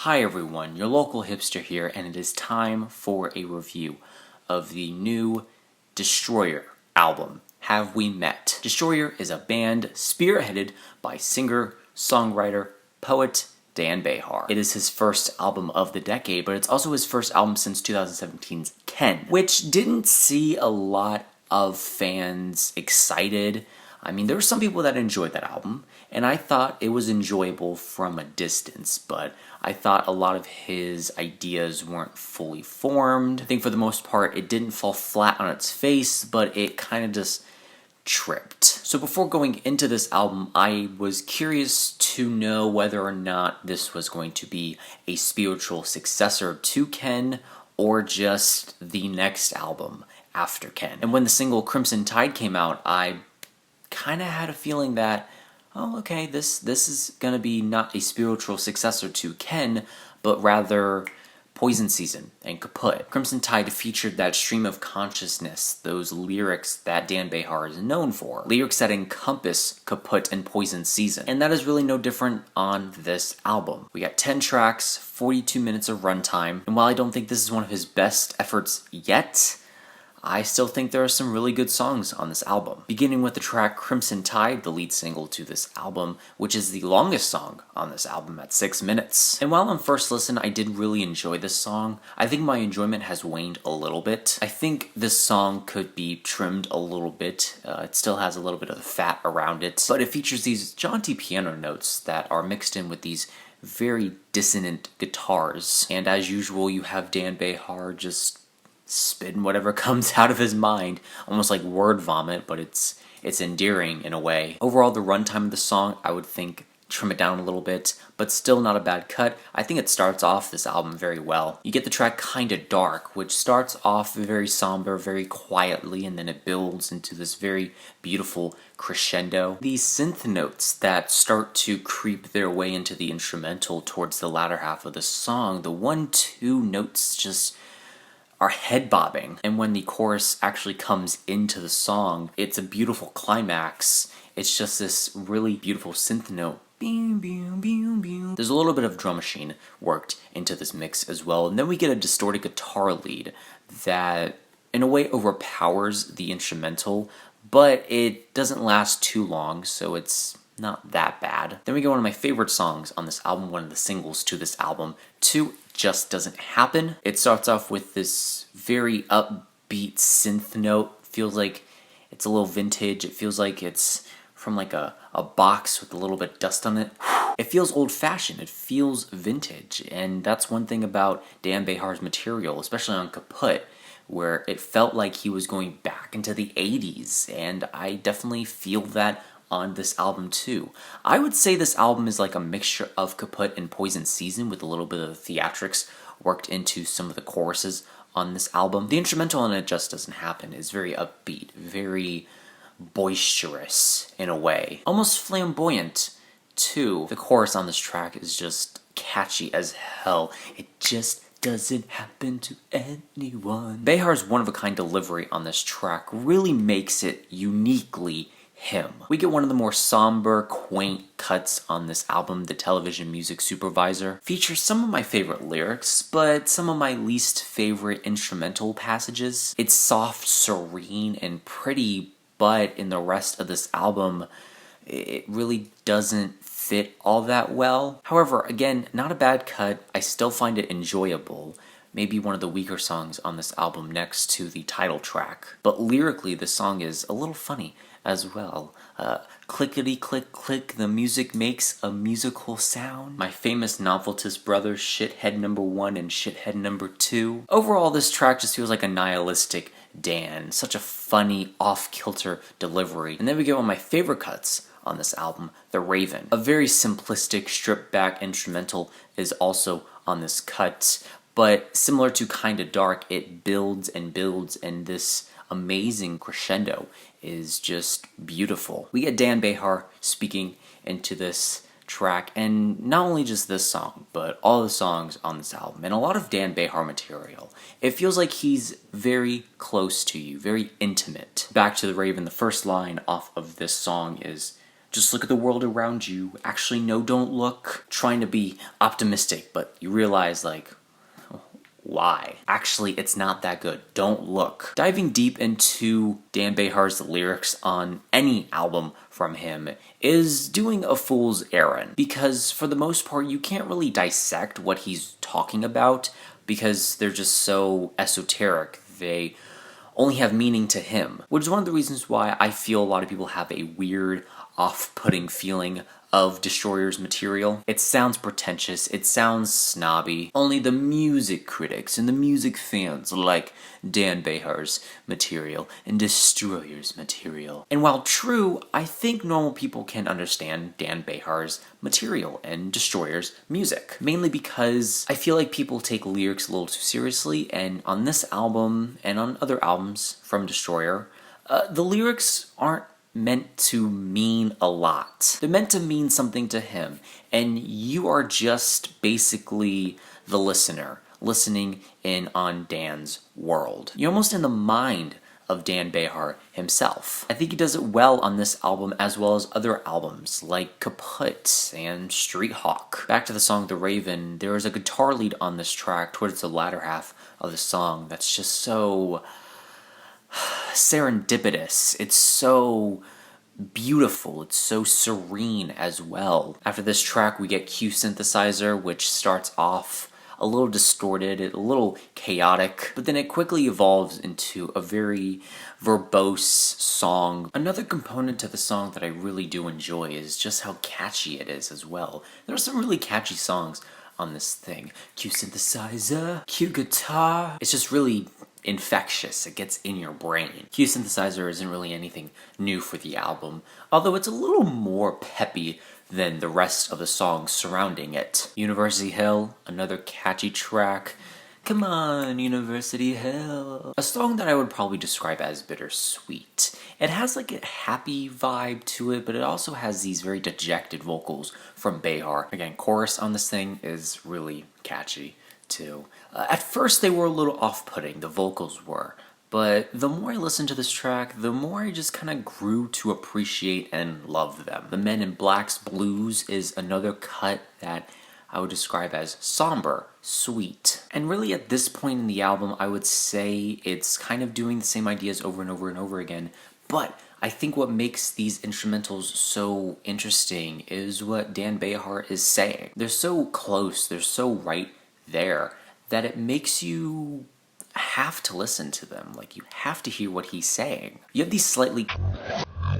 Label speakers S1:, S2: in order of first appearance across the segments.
S1: Hi everyone, your local hipster here, and it is time for a review of the new Destroyer album, Have We Met? Destroyer is a band spearheaded by singer, songwriter, poet Dan Bejar. It is his first album of the decade, but it's also his first album since 2017's Ken, which didn't see a lot of fans excited. I mean, there were some people that enjoyed that album, and I thought it was enjoyable from a distance, but I thought a lot of his ideas weren't fully formed. I think for the most part, it didn't fall flat on its face, but it kind of just tripped. So before going into this album, I was curious to know whether or not this was going to be a spiritual successor to Ken, or just the next album after Ken. And when the single Crimson Tide came out, I kind of had a feeling that, oh, okay, this is gonna be not a spiritual successor to Ken, but rather Poison Season and Kaputt. Crimson Tide featured that stream of consciousness, those lyrics that Dan Bejar is known for. Lyrics that encompass Kaputt and Poison Season. And that is really no different on this album. We got 10 tracks, 42 minutes of runtime, and while I don't think this is one of his best efforts yet, I still think there are some really good songs on this album. Beginning with the track Crimson Tide, the lead single to this album, which is the longest song on this album at 6 minutes. And while on first listen I did really enjoy this song, I think my enjoyment has waned a little bit. I think this song could be trimmed a little bit. It still has a little bit of the fat around it, but it features these jaunty piano notes that are mixed in with these very dissonant guitars. And as usual, you have Dan Bejar just spitting whatever comes out of his mind, almost like word vomit, but it's endearing in a way. Overall, the runtime of the song, I would think trim it down a little bit, but still not a bad cut. I think it starts off this album very well. You get the track Kinda Dark, which starts off very somber, very quietly, and then it builds into this very beautiful crescendo. These synth notes that start to creep their way into the instrumental towards the latter half of the song, the 1-2 notes just are head bobbing, and when the chorus actually comes into the song, it's a beautiful climax. It's just this really beautiful synth note. There's a little bit of drum machine worked into this mix as well, and then we get a distorted guitar lead that in a way overpowers the instrumental, but it doesn't last too long, so it's not that bad. Then we get one of my favorite songs on this album, one of the singles to this album, To Just Doesn't Happen. It starts off with this very upbeat synth note. Feels like it's a little vintage. It feels like it's from like a box with a little bit of dust on it. It feels old-fashioned. It feels vintage. And that's one thing about Dan Bejar's material, especially on Kaputt, where it felt like he was going back into the 80s. And I definitely feel that on this album too. I would say this album is like a mixture of Kaputt and Poison Season with a little bit of theatrics worked into some of the choruses on this album. The instrumental on It Just Doesn't Happen is very upbeat, very boisterous in a way. Almost flamboyant too. The chorus on this track is just catchy as hell. It just doesn't happen to anyone. Bejar's one-of-a-kind delivery on this track really makes it uniquely him. We get one of the more somber, quaint cuts on this album, The Television Music Supervisor. Features some of my favorite lyrics, but some of my least favorite instrumental passages. It's soft, serene, and pretty, but in the rest of this album, it really doesn't fit all that well. However, again, not a bad cut. I still find it enjoyable. Maybe one of the weaker songs on this album next to the title track. But lyrically, the song is a little funny as well. Clickety click click, the music makes a musical sound. My famous novelist brothers, Shithead number 1 and Shithead number 2. Overall, this track just feels like a nihilistic Dan. Such a funny, off-kilter delivery. And then we get one of my favorite cuts on this album, The Raven. A very simplistic, stripped-back instrumental is also on this cut, but similar to Kinda Dark, it builds and builds, and this amazing crescendo is just beautiful. We get Dan Bejar speaking into this track, and not only just this song, but all the songs on this album, and a lot of Dan Bejar material. It feels like he's very close to you, very intimate. Back to The Raven, the first line off of this song is, Just look at the world around you. Actually, no, don't look. Trying to be optimistic, but you realize, like, why? Actually, it's not that good. Don't look. Diving deep into Dan Bejar's lyrics on any album from him is doing a fool's errand, because for the most part, you can't really dissect what he's talking about because they're just so esoteric. They only have meaning to him, which is one of the reasons why I feel a lot of people have a weird, off-putting feeling of Destroyer's material. It sounds pretentious, it sounds snobby. Only the music critics and the music fans like Dan Bejar's material and Destroyer's material. And while true, I think normal people can understand Dan Bejar's material and Destroyer's music. Mainly because I feel like people take lyrics a little too seriously, and on this album and on other albums from Destroyer, the lyrics aren't meant to mean a lot. They're meant to mean something to him, and you are just basically the listener, listening in on Dan's world. You're almost in the mind of Dan Bejar himself. I think he does it well on this album as well as other albums like Kaputt and Street Hawk. Back to the song The Raven, there is a guitar lead on this track towards the latter half of the song that's just so serendipitous. It's so beautiful. It's so serene as well. After this track, we get Synthesizer, which starts off a little distorted, a little chaotic, but then it quickly evolves into a very verbose song. Another component to the song that I really do enjoy is just how catchy it is as well. There are some really catchy songs on this thing. Synthesizer, guitar. It's just really infectious. It gets in your brain. Synthesizer isn't really anything new for the album, although it's a little more peppy than the rest of the songs surrounding it. University Hill, another catchy track. Come on, University Hill. A song that I would probably describe as bittersweet. It has like a happy vibe to it, but it also has these very dejected vocals from Bejar. Again, chorus on this thing is really catchy too. At first they were a little off-putting, the vocals were, but the more I listened to this track, the more I just kind of grew to appreciate and love them. The Men in Black's Blues is another cut that I would describe as somber, sweet. And really at this point in the album, I would say it's kind of doing the same ideas over and over and over again, but I think what makes these instrumentals so interesting is what Dan Bejar is saying. They're so close, they're so right there, that it makes you have to listen to them. Like, you have to hear what he's saying. You have these slightly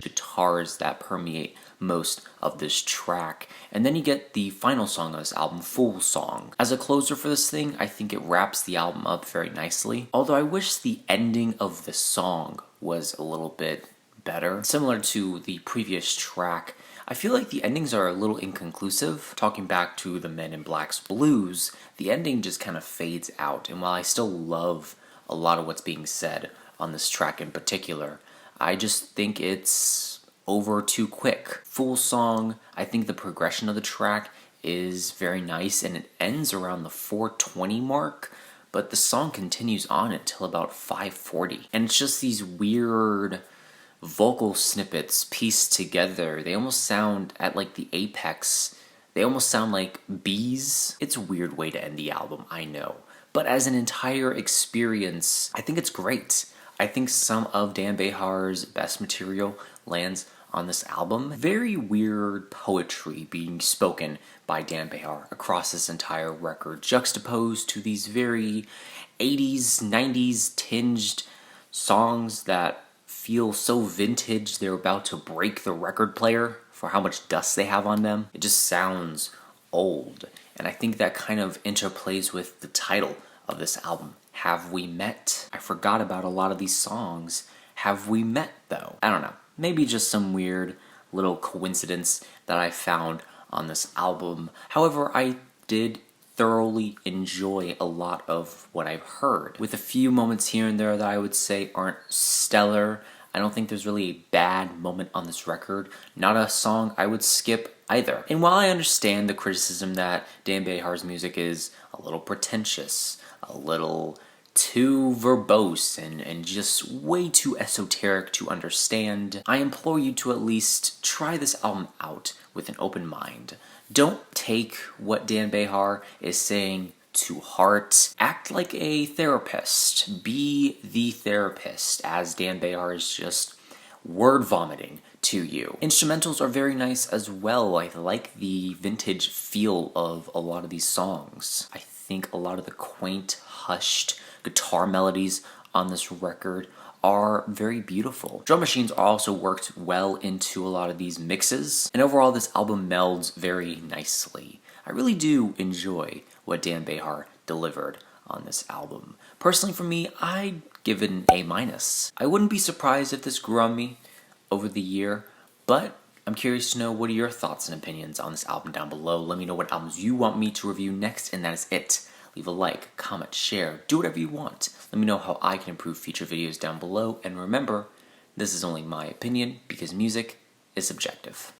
S1: guitars that permeate most of this track, and then you get the final song of this album, FOOLSSONG. As a closer for this thing, I think it wraps the album up very nicely, although I wish the ending of the song was a little bit better. Similar to the previous track, I feel like the endings are a little inconclusive. Talking back to the Men in Black's Blues, the ending just kind of fades out, and while I still love a lot of what's being said on this track in particular, I just think it's over too quick. FOOLSSONG, I think the progression of the track is very nice, and it ends around the 4:20 mark, but the song continues on until about 5:40, and it's just these weird vocal snippets pieced together. They almost sound at like the apex. They almost sound like bees. It's a weird way to end the album, I know. But as an entire experience, I think it's great. I think some of Dan Bejar's best material lands on this album. Very weird poetry being spoken by Dan Bejar across this entire record, juxtaposed to these very 80s, 90s tinged songs that feel so vintage they're about to break the record player for how much dust they have on them. It just sounds old, and I think that kind of interplays with the title of this album, Have We Met? I forgot about a lot of these songs. Have we met, though? I don't know. Maybe just some weird little coincidence that I found on this album. However, I did thoroughly enjoy a lot of what I've heard, with a few moments here and there that I would say aren't stellar. I don't think there's really a bad moment on this record, not a song I would skip either. And while I understand the criticism that Dan Bejar's music is a little pretentious, a little too verbose and just way too esoteric to understand, I implore you to at least try this album out with an open mind. Don't take what Dan Bejar is saying to heart. Act like a therapist. Be the therapist, as Dan Bejar is just word vomiting to you. Instrumentals are very nice as well. I like the vintage feel of a lot of these songs. I think a lot of the quaint, hushed guitar melodies on this record are very beautiful. Drum machines also worked well into a lot of these mixes, and overall this album melds very nicely. I really do enjoy what Dan Bejar delivered on this album. Personally for me, I'd give it an A-. I wouldn't be surprised if this grew on me over the year, but I'm curious to know what are your thoughts and opinions on this album down below. Let me know what albums you want me to review next, and that is it. Leave a like, comment, share, do whatever you want. Let me know how I can improve future videos down below, and remember, this is only my opinion because music is subjective.